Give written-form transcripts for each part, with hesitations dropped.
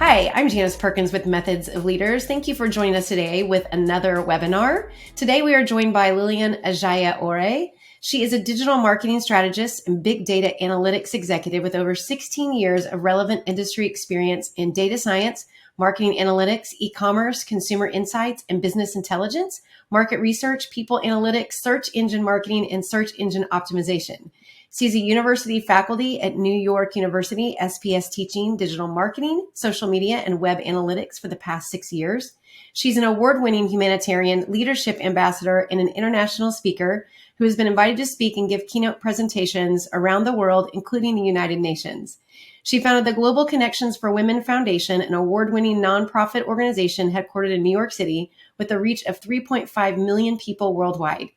Hi, I'm Janice Perkins with Methods of Leaders. Thank you for joining us today with another webinar. Today we are joined by Lilian Ajayi-Ore. She is a digital marketing strategist and big data analytics executive with over 16 years of relevant industry experience in data science, marketing analytics, e-commerce, consumer insights, and business intelligence, market research, people analytics, search engine marketing, and search engine optimization. She's a university faculty at New York University, SPS teaching digital marketing, social media, and web analytics for the past 6 years. She's an award-winning humanitarian leadership ambassador and an international speaker who has been invited to speak and give keynote presentations around the world, including the United Nations. She founded the Global Connections for Women Foundation, an award-winning nonprofit organization headquartered in New York City with a reach of 3.5 million people worldwide.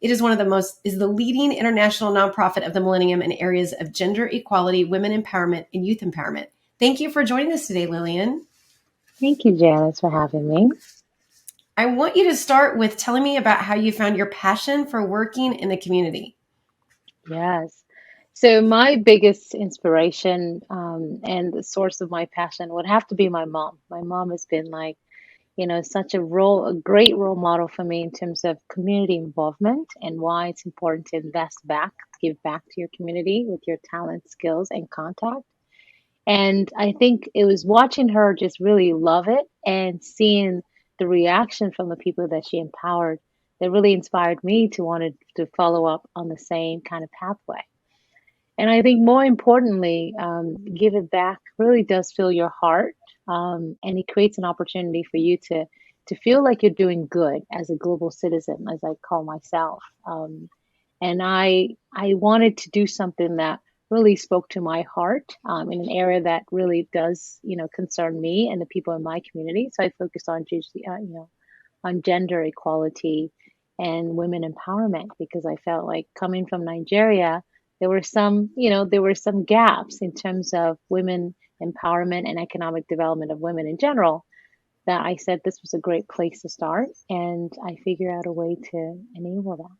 It is the leading international nonprofit of the millennium in areas of gender equality, women empowerment, and youth empowerment. Thank you for joining us today, Lilian. Thank you, Janice, for having me. I want you to start with telling me about how you found your passion for working in the community. Yes. So my biggest inspiration and the source of my passion would have to be my mom. My mom has been such a great role model for me in terms of community involvement and why it's important to invest back, give back to your community with your talent, skills, and contact. And I think it was watching her just really love it and seeing the reaction from the people that she empowered that really inspired me to want to follow up on the same kind of pathway. And I think more importantly, give it back really does fill your heart, and it creates an opportunity for you to feel like you're doing good as a global citizen, as I call myself. And I wanted to do something that really spoke to my heart in an area that really does concern me and the people in my community. So I focused on on gender equality and women empowerment because I felt like coming from Nigeria, there were some gaps in terms of women empowerment and economic development of women in general that I said this was a great place to start, and I figured out a way to enable that.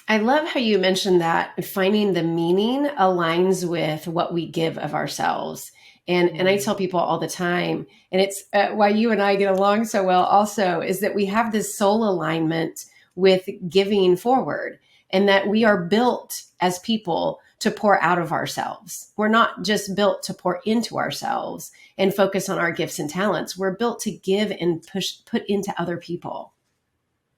I love how you mentioned that finding the meaning aligns with what we give of ourselves. And I tell people all the time, and it's why you and I get along so well also, is that we have this soul alignment with giving forward and that we are built as people to pour out of ourselves. We're not just built to pour into ourselves and focus on our gifts and talents. We're built to give and put into other people.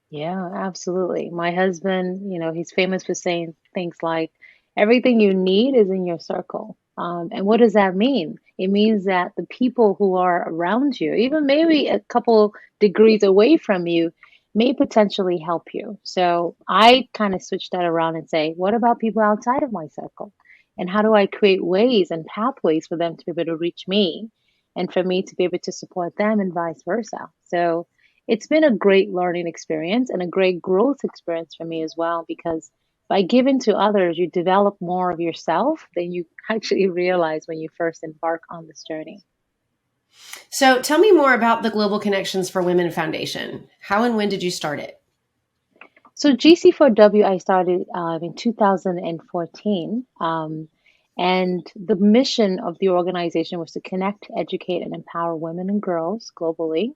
Yeah, absolutely. My husband, he's famous for saying things like, everything you need is in your circle. And what does that mean? It means that the people who are around you, even maybe a couple degrees away from you, may potentially help you. So I kind of switch that around and say, what about people outside of my circle? And how do I create ways and pathways for them to be able to reach me and for me to be able to support them and vice versa? So it's been a great learning experience and a great growth experience for me as well, because by giving to others, you develop more of yourself than you actually realize when you first embark on this journey. So tell me more about the Global Connections for Women Foundation. How and when did you start it? So GC4W, I started in 2014. And the mission of the organization was to connect, educate, and empower women and girls globally,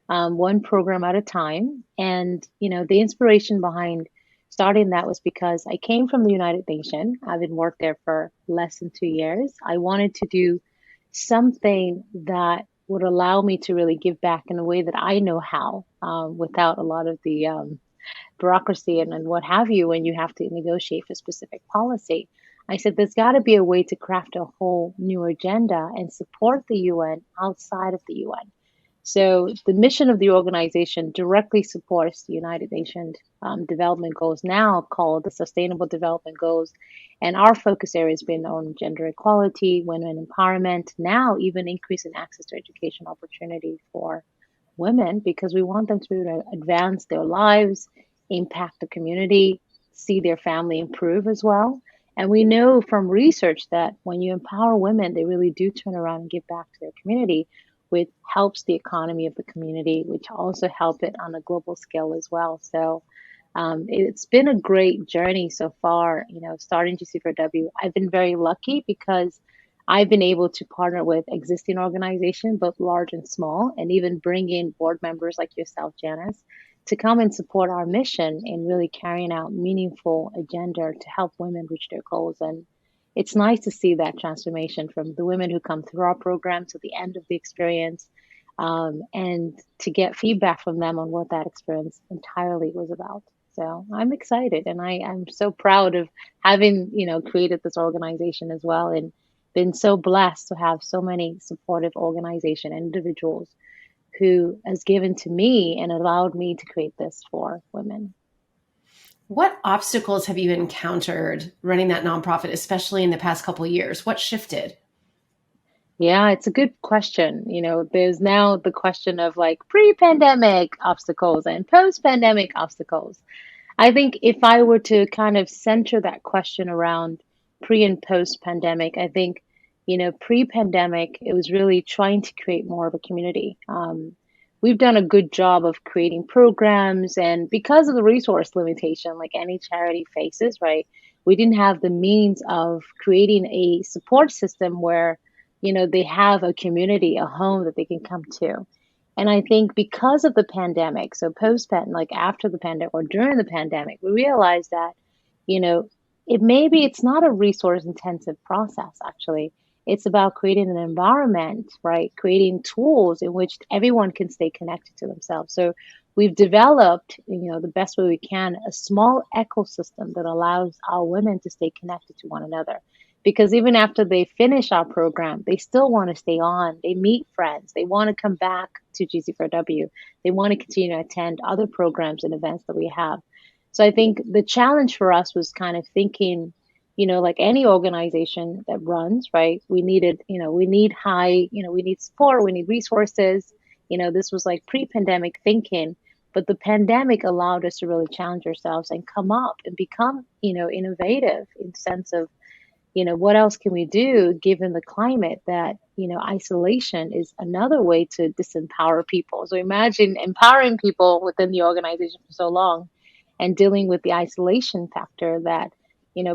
one program at a time. And, the inspiration behind starting that was because I came from the United Nations. I've been worked there for less than 2 years. I wanted to do something that would allow me to really give back in a way that I know how, without a lot of the bureaucracy and what have you when you have to negotiate for specific policy. I said there's got to be a way to craft a whole new agenda and support the UN outside of the UN. So the mission of the organization directly supports the United Nations development goals, now called the Sustainable Development Goals. And our focus area has been on gender equality, women empowerment, now even increasing access to education opportunity for women, because we want them to be able to advance their lives, impact the community, see their family improve as well. And we know from research that when you empower women, they really do turn around and give back to their community, which helps the economy of the community, which also help it on a global scale as well. So it's been a great journey so far, starting GC4W. I've been very lucky because I've been able to partner with existing organizations, both large and small, and even bring in board members like yourself, Janice, to come and support our mission in really carrying out meaningful agenda to help women reach their goals. And it's nice to see that transformation from the women who come through our program to the end of the experience, and to get feedback from them on what that experience entirely was about. So I'm excited, and I'm so proud of having, created this organization as well, and been so blessed to have so many supportive organization and individuals who has given to me and allowed me to create this for women. What obstacles have you encountered running that nonprofit, especially in the past couple of years? What shifted? Yeah, it's a good question. There's now the question of like pre-pandemic obstacles and post-pandemic obstacles. I think if I were to kind of center that question around pre and post pandemic, I think, pre pandemic, it was really trying to create more of a community. We've done a good job of creating programs, and because of the resource limitation, like any charity faces, right? We didn't have the means of creating a support system where, they have a community, a home that they can come to. And I think because of the pandemic, so like after the pandemic or during the pandemic, we realized that, you know, it's not a resource intensive process, actually. It's about creating an environment, right? Creating tools in which everyone can stay connected to themselves. So we've developed, the best way we can, a small ecosystem that allows our women to stay connected to one another. Because even after they finish our program, they still want to stay on. They meet friends. They want to come back to GC4W. They want to continue to attend other programs and events that we have. So I think the challenge for us was kind of thinking, like any organization that runs, right? We need we need support, we need resources. This was like pre-pandemic thinking, but the pandemic allowed us to really challenge ourselves and come up and become, innovative in the sense of, what else can we do given the climate that, isolation is another way to disempower people. So imagine empowering people within the organization for so long and dealing with the isolation factor that,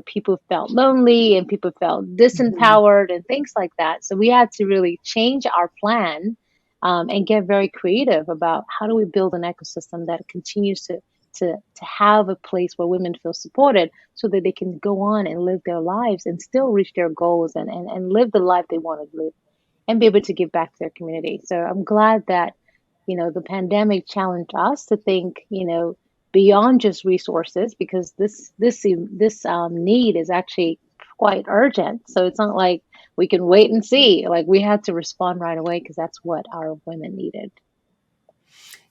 people felt lonely and people felt Mhm. disempowered and things like that. So we had to really change our plan, and get very creative about how do we build an ecosystem that continues to have a place where women feel supported so that they can go on and live their lives and still reach their goals and live the life they want to live and be able to give back to their community. So I'm glad that, the pandemic challenged us to think, beyond just resources, because this need is actually quite urgent. So it's not like we can wait and see. Like we had to respond right away because that's what our women needed.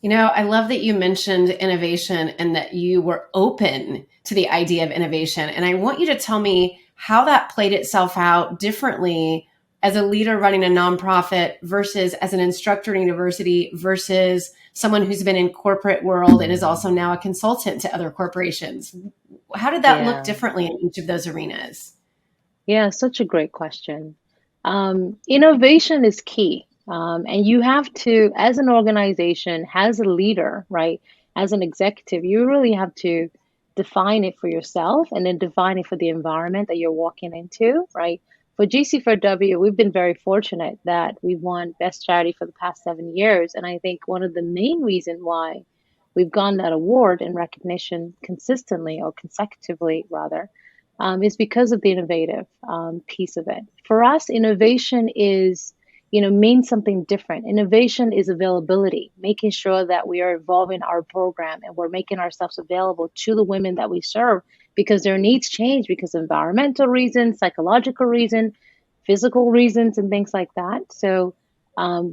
I love that you mentioned innovation and that you were open to the idea of innovation. And I want you to tell me how that played itself out differently as a leader running a nonprofit versus as an instructor in university versus someone who's been in corporate world and is also now a consultant to other corporations. How did that look Yeah. differently in each of those arenas? Yeah, such a great question. Innovation is key. And you have to, as an organization, as a leader, right, as an executive, you really have to define it for yourself and then define it for the environment that you're walking into, right? For GC4W, we've been very fortunate that we've won Best Charity for the past 7 years. And I think one of the main reasons why we've gotten that award and recognition consistently or consecutively, rather, is because of the innovative piece of it. For us, innovation is, means something different. Innovation is availability, making sure that we are evolving our program and we're making ourselves available to the women that we serve because their needs change because of environmental reasons, psychological reasons, physical reasons, and things like that. So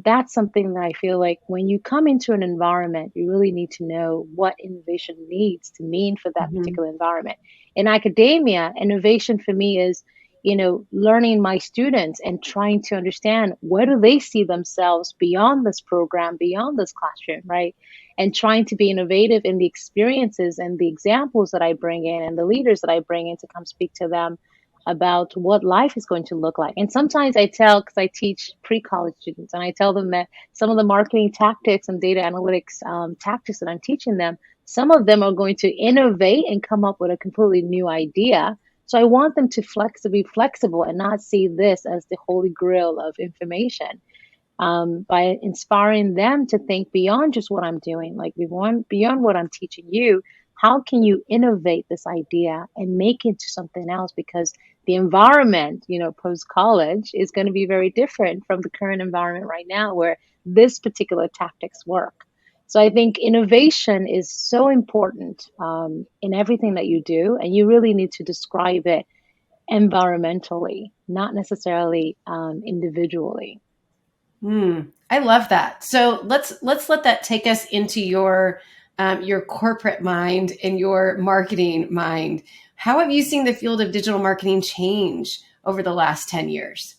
that's something that I feel like when you come into an environment, you really need to know what innovation needs to mean for that Mhm. particular environment. In academia, innovation for me is, learning my students and trying to understand where do they see themselves beyond this program, beyond this classroom, right? And trying to be innovative in the experiences and the examples that I bring in and the leaders that I bring in to come speak to them about what life is going to look like. And sometimes I tell, because I teach pre-college students, and I tell them that some of the marketing tactics and data analytics tactics that I'm teaching them, some of them are going to innovate and come up with a completely new idea So I want them to be flexible and not see this as the holy grail of information, by inspiring them to think beyond just what I'm doing, like beyond what I'm teaching you. How can you innovate this idea and make it into something else? Because the environment, post college is going to be very different from the current environment right now where this particular tactics work. So I think innovation is so important, in everything that you do, and you really need to describe it environmentally, not necessarily individually. I love that. So let's let that take us into your corporate mind and your marketing mind. How have you seen the field of digital marketing change over the last 10 years?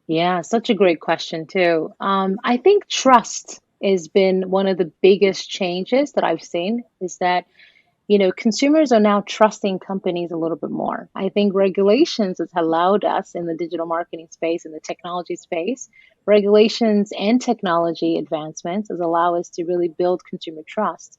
Yeah, such a great question too. I think trust has been one of the biggest changes that I've seen, is that, consumers are now trusting companies a little bit more. I think regulations has allowed us in the digital marketing space, in the technology space, regulations and technology advancements has allowed us to really build consumer trust.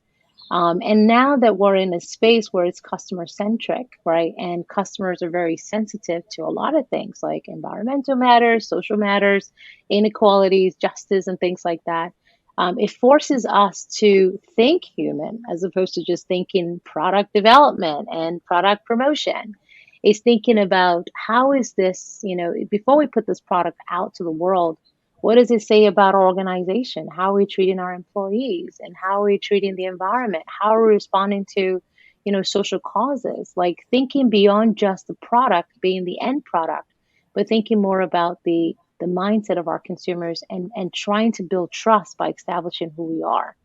And now that we're in a space where it's customer centric, right? And customers are very sensitive to a lot of things like environmental matters, social matters, inequalities, justice, and things like that. It forces us to think human as opposed to just thinking product development and product promotion. It's thinking about how is this, before we put this product out to the world, what does it say about our organization? How are we treating our employees? And how are we treating the environment? How are we responding to, social causes? Like thinking beyond just the product being the end product, but thinking more about the mindset of our consumers, and trying to build trust by establishing who we are.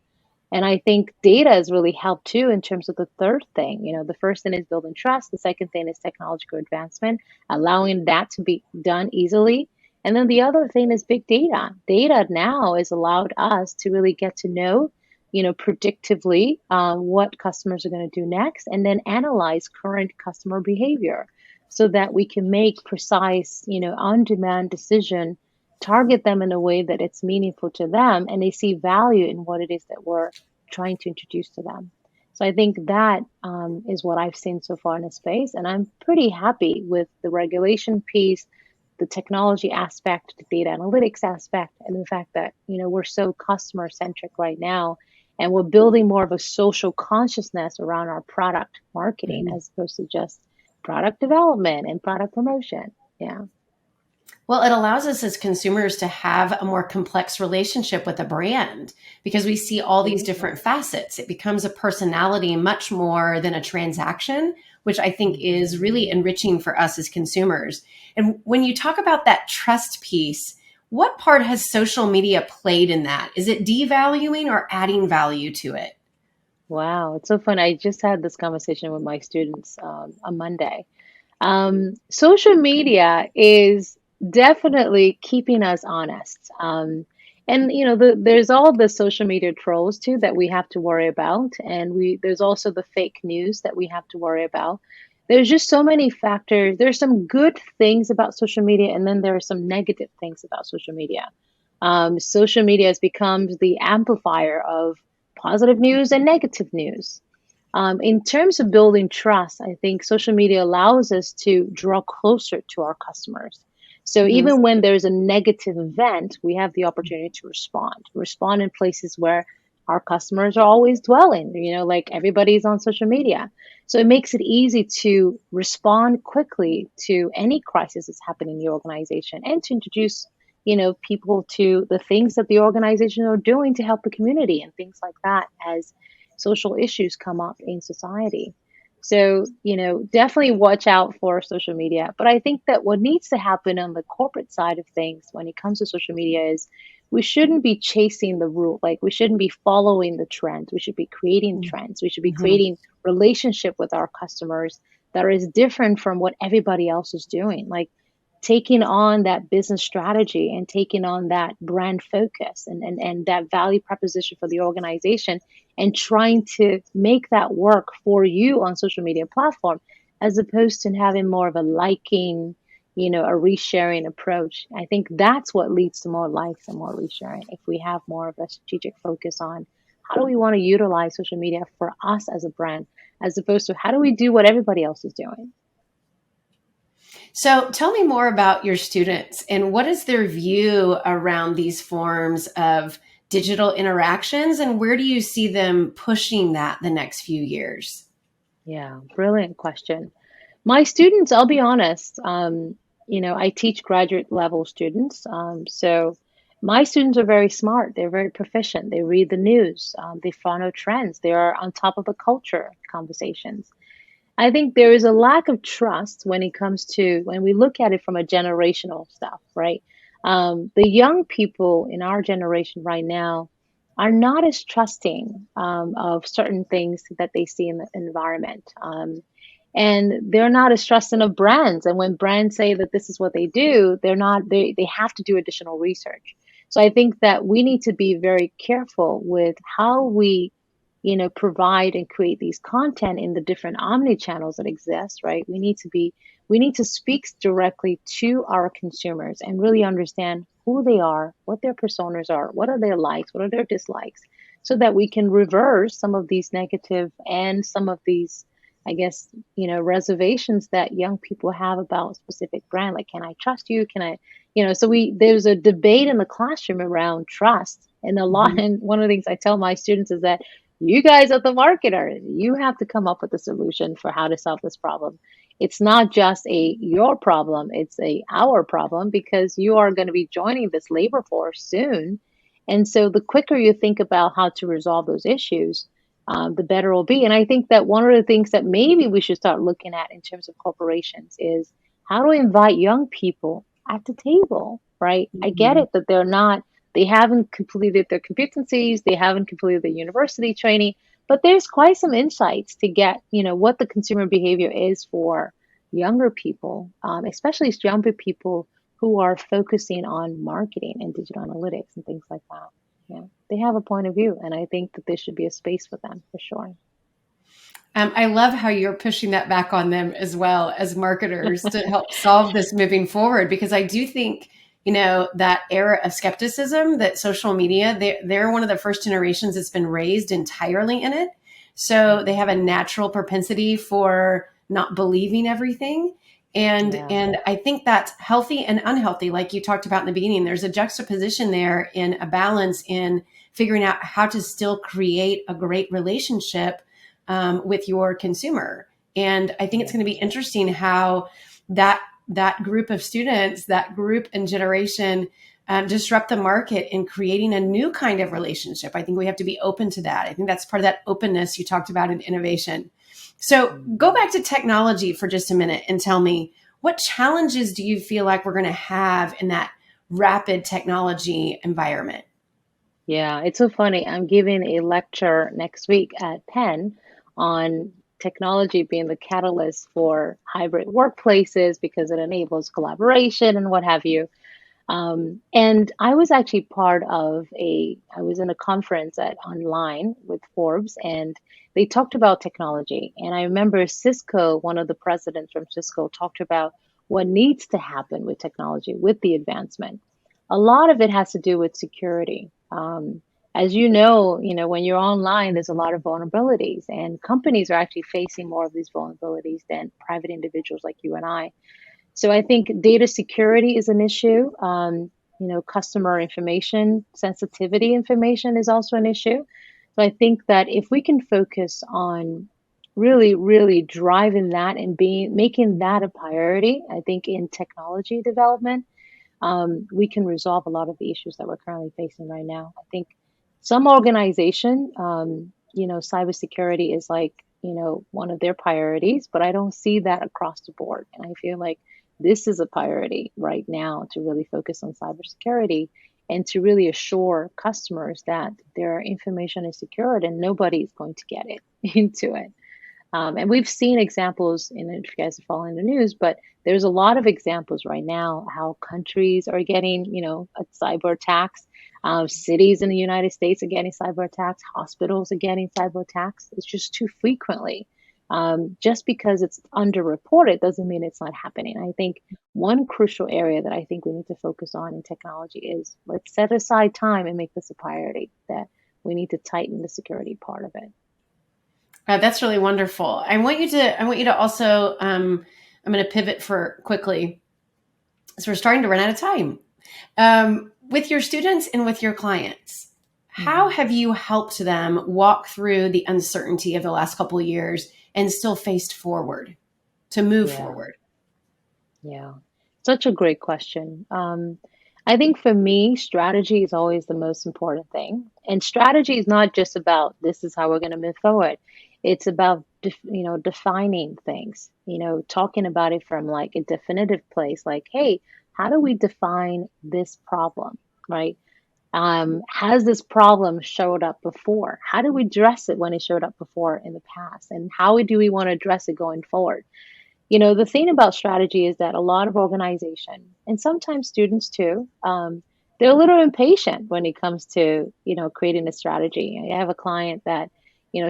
And I think data has really helped too in terms of the third thing. The first thing is building trust. The second thing is technological advancement, allowing that to be done easily. And then the other thing is big data. Data now has allowed us to really get to know, predictively, what customers are going to do next, and then analyze current customer behavior so that we can make precise, on-demand decision, target them in a way that it's meaningful to them and they see value in what it is that we're trying to introduce to them. So I think that, is what I've seen so far in the space, and I'm pretty happy with the regulation piece, the technology aspect, the data analytics aspect, and the fact that we're so customer centric right now, and we're building more of a social consciousness around our product marketing as opposed to just product development and product promotion. Yeah. Well, it allows us as consumers to have a more complex relationship with a brand because we see all these different facets. It becomes a personality much more than a transaction, which I think is really enriching for us as consumers. And when you talk about that trust piece, what part has social media played in that? Is it devaluing or adding value to it? Wow, it's so fun. I just had this conversation with my students, on Monday. Social media is definitely keeping us honest. And there's all the social media trolls too that we have to worry about, and there's also the fake news that we have to worry about. There's just so many factors. There's some good things about social media, and then there are some negative things about social media. Social media has become the amplifier of positive news and negative news. In terms of building trust, I think social media allows us to draw closer to our customers. So Mhm. even when there's a negative event, we have the opportunity to respond in places where our customers are always dwelling, like everybody's on social media. So it makes it easy to respond quickly to any crisis that's happening in the organization, and to introduce, people to the things that the organization are doing to help the community and things like that as social issues come up in society. So, definitely watch out for social media. But I think that what needs to happen on the corporate side of things when it comes to social media is we shouldn't be chasing the rule. Like we shouldn't be following the trends. We should be creating trends. We should be Mhm. creating relationship with our customers that is different from what everybody else is doing. Like taking on that business strategy and taking on that brand focus, and that value proposition for the organization, and trying to make that work for you on social media platform, as opposed to having more of a liking, a resharing approach. I think that's what leads to more likes and more resharing if we have more of a strategic focus on how do we want to utilize social media for us as a brand, as opposed to how do we do what everybody else is doing. So tell me more about your students and what is their view around these forms of digital interactions, and where do you see them pushing that the next few years? Yeah, brilliant question. My students, I'll be honest, I teach graduate level students. So my students are very smart. They're very proficient. They read the news. They follow trends. They are on top of the culture conversations. I think there is a lack of trust when it comes to when we look at it from a generational stuff, right? The young people in our generation right now are not as trusting of certain things that they see in the environment. And they're not as trusting of brands. And when brands say that this is what they do, they have to do additional research. So I think that we need to be very careful with how we provide and create these content in the different omni channels that exist, right? We need to speak directly to our consumers and really understand who they are, what their personas are, what are their likes, what are their dislikes, so that we can reverse some of these negative and some of these, I guess, reservations that young people have about a specific brand. Like, can I trust you? Can I, so there's a debate in the classroom around trust. And Mhm. and one of the things I tell my students is that you guys are the marketers. You have to come up with a solution for how to solve this problem. It's not just a your problem, it's a our problem because you are going to be joining this labor force soon. And so the quicker you think about how to resolve those issues, the better it'll be. And I think that one of the things that maybe we should start looking at in terms of corporations is how to invite young people at the table, right? I get Mhm. it that they haven't completed their competencies, they haven't completed their university training, but there's quite some insights to get, what the consumer behavior is for younger people, especially younger people who are focusing on marketing and digital analytics and things like that. Yeah, they have a point of view, and I think that there should be a space for them for sure. I love how you're pushing that back on them as well as marketers to help solve this moving forward, because I do think, that era of skepticism that social media, they're one of the first generations that's been raised entirely in it. So they have a natural propensity for not believing everything. Yeah, And I think that's healthy and unhealthy. Like you talked about in the beginning, there's a juxtaposition there in a balance in figuring out how to still create a great relationship with your consumer. And I think it's yeah, going to be interesting how that group of students, that group and generation, disrupt the market in creating a new kind of relationship. I think we have to be open to that. I think that's part of that openness you talked about in innovation. So go mhm. back to technology for just a minute and tell me, what challenges do you feel like we're going to have in that rapid technology environment? Yeah. It's so funny. I'm giving a lecture next week at Penn on technology being the catalyst for hybrid workplaces because it enables collaboration and what have you. And I was actually I was in a conference at online with Forbes, and they talked about technology. And I remember Cisco, one of the presidents from Cisco, talked about what needs to happen with technology, with the advancement. A lot of it has to do with security. As when you're online, there's a lot of vulnerabilities, and companies are actually facing more of these vulnerabilities than private individuals like you and I. So I think data security is an issue. Customer information, sensitivity information is also an issue. So I think that if we can focus on really, really driving that and making that a priority, I think in technology development, we can resolve a lot of the issues that we're currently facing right now. I think some organization, cybersecurity is like, one of their priorities, but I don't see that across the board. And I feel like this is a priority right now to really focus on cybersecurity and to really assure customers that their information is secured and nobody's going to get it into it. And we've seen examples, and if you guys are following the news, but there's a lot of examples right now how countries are getting, cyber attacks. Cities in the United States are getting cyber attacks. Hospitals are getting cyber attacks. It's just too frequently. Just because it's underreported doesn't mean it's not happening. I think one crucial area that I think we need to focus on in technology is let's set aside time and make this a priority, that we need to tighten the security part of it. That's really wonderful. I want you to also I'm going to pivot for quickly. So we're starting to run out of time. With your students and with your clients, how have you helped them walk through the uncertainty of the last couple of years and still faced forward to move Yeah. forward? Yeah, such a great question. I think for me, strategy is always the most important thing. And strategy is not just about this is how we're going to move forward. It's about defining things, talking about it from like a definitive place, like, hey, how do we define this problem, right? Has this problem showed up before? How do we address it when it showed up before in the past? And how do we want to address it going forward? The thing about strategy is that a lot of organization, and sometimes students too, they're a little impatient when it comes to, creating a strategy. I have a client that,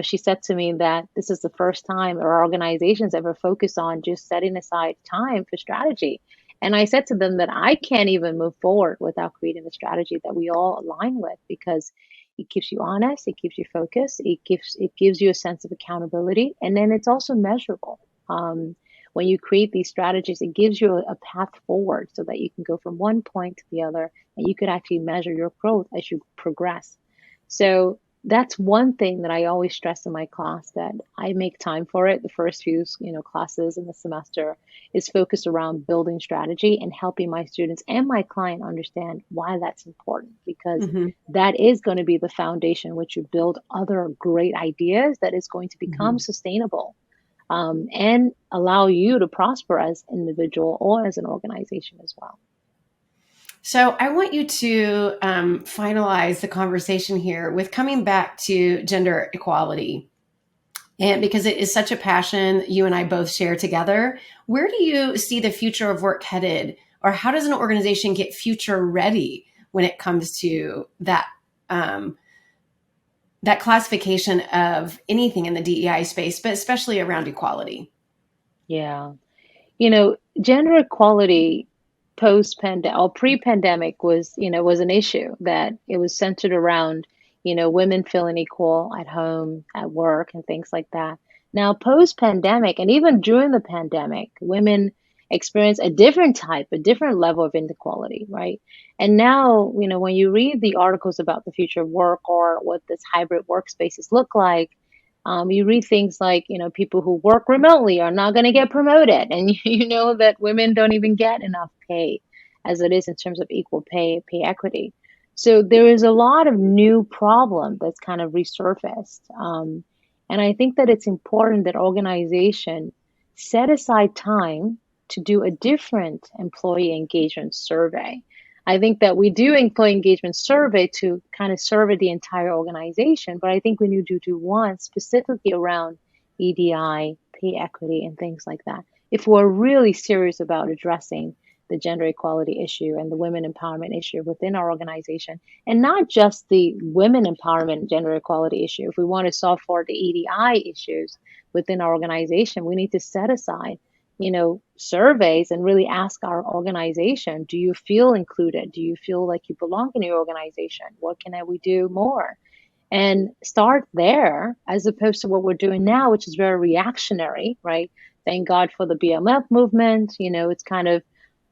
she said to me that this is the first time our organization's ever focused on just setting aside time for strategy. And I said to them that I can't even move forward without creating a strategy that we all align with, because it keeps you honest, it keeps you focused, it gives you a sense of accountability, and then it's also measurable. When you create these strategies, it gives you a path forward so that you can go from one point to the other, and you could actually measure your growth as you progress. So that's one thing that I always stress in my class, that I make time for it. The first few, classes in the semester is focused around building strategy and helping my students and my client understand why that's important, because Mm-hmm. that is going to be the foundation which you build other great ideas that is going to become Mm-hmm. sustainable, and allow you to prosper as an individual or as an organization as well. So I want you to finalize the conversation here with coming back to gender equality. And because it is such a passion you and I both share together, where do you see the future of work headed? Or how does an organization get future ready when it comes to um, that classification of anything in the DEI space, but especially around equality? Yeah. Gender equality post-pandemic or pre-pandemic was an issue, that it was centered around, women feeling equal at home, at work, and things like that. Now, post-pandemic, and even during the pandemic, women experience a different level of inequality, right? And now, when you read the articles about the future of work or what this hybrid workspaces look like, you read things like, people who work remotely are not going to get promoted. And you know that women don't even get enough pay as it is in terms of equal pay equity. So there is a lot of new problem that's kind of resurfaced. And I think that it's important that organization set aside time to do a different employee engagement survey. I think that we do employee engagement survey to kind of survey the entire organization, but I think we need to do one specifically around EDI, pay equity, and things like that. If we're really serious about addressing the gender equality issue and the women empowerment issue within our organization, and not just the women empowerment gender equality issue, if we want to solve for the EDI issues within our organization, we need to set aside surveys and really ask our organization, do you feel included? Do you feel like you belong in your organization? What can we do more? And start there, as opposed to what we're doing now, which is very reactionary, right? Thank God for the BMF movement. It's kind of,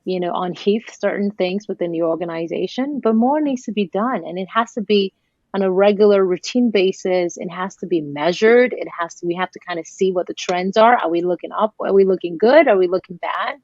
unsheath certain things within the organization, but more needs to be done. And it has to be on a regular routine basis. It has to be measured. We have to kind of see what the trends are. Are we looking up? Are we looking good? Are we looking bad?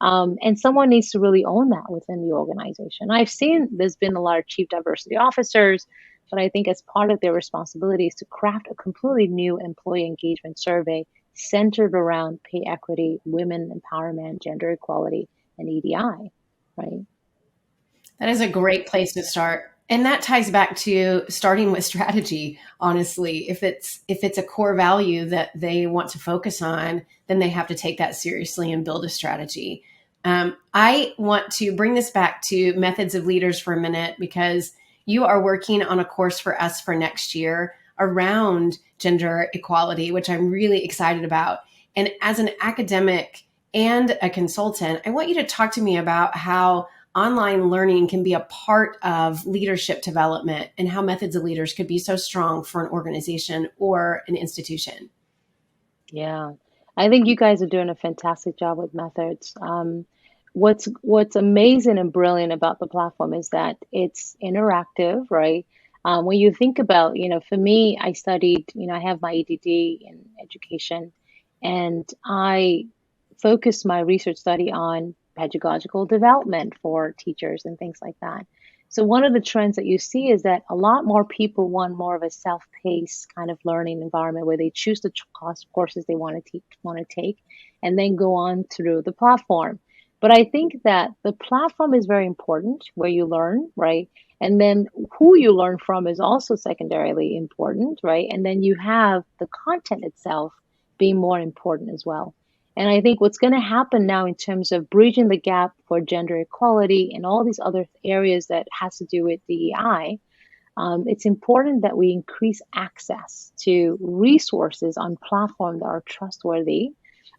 And someone needs to really own that within the organization. I've seen there's been a lot of chief diversity officers, but I think as part of their responsibilities to craft a completely new employee engagement survey centered around pay equity, women empowerment, gender equality, and EDI, right? That is a great place to start. And that ties back to starting with strategy. Honestly, if it's a core value that they want to focus on, then they have to take that seriously and build a strategy. I want to bring this back to methods of leaders for a minute, because you are working on a course for us for next year around gender equality, which I'm really excited about. And as an academic and a consultant, I want you to talk to me about how online learning can be a part of leadership development and how methods of leaders could be so strong for an organization or an institution. Yeah. I think you guys are doing a fantastic job with methods. What's amazing and brilliant about the platform is that it's interactive, right? When you think about, for me, I studied, I have my EDD in education, and I focused my research study on pedagogical development for teachers and things like that. So one of the trends that you see is that a lot more people want more of a self-paced kind of learning environment where they choose the courses they want to take, and then go on through the platform. But I think that the platform is very important where you learn, right? And then who you learn from is also secondarily important, right? And then you have the content itself being more important as well. And I think what's going to happen now in terms of bridging the gap for gender equality and all these other areas that has to do with DEI, it's important that we increase access to resources on platforms that are trustworthy.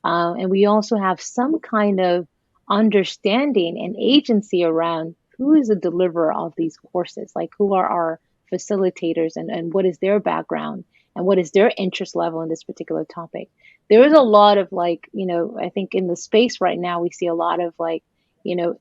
And we also have some kind of understanding and agency around who is the deliverer of these courses, like who are our facilitators, and what is their background and what is their interest level in this particular topic. There is a lot of I think in the space right now, we see a lot of you know,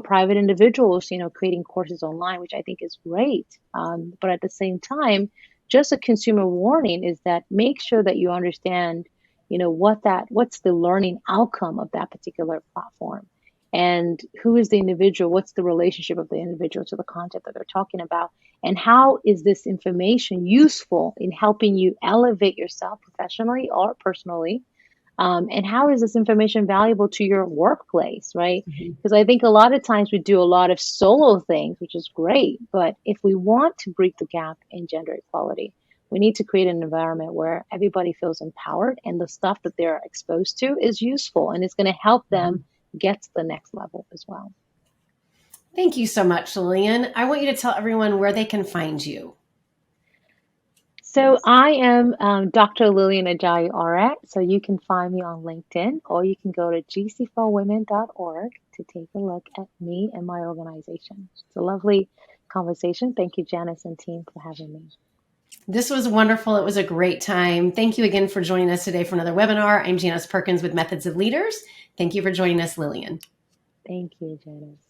private individuals, creating courses online, which I think is great. But at the same time, just a consumer warning is that make sure that you understand, what's the learning outcome of that particular platform, and who is the individual, what's the relationship of the individual to the content that they're talking about, and how is this information useful in helping you elevate yourself professionally or personally, and how is this information valuable to your workplace, right? Because I think a lot of times we do a lot of solo things, which is great, but if we want to break the gap in gender equality, we need to create an environment where everybody feels empowered and the stuff that they're exposed to is useful and it's going to help them get to the next level as well. Thank you so much, Lilian. I want you to tell everyone where they can find you. So I am Dr. Lilian Ajayi-Ore. So you can find me on LinkedIn, or you can go to gc4women.org to take a look at me and my organization. It's a lovely conversation. Thank you, Janice and team, for having me. This was wonderful. It was a great time. Thank you again for joining us today for another webinar. I'm Janice Perkins with Methods of Leaders. Thank you for joining us, Lilian. Thank you, Janice.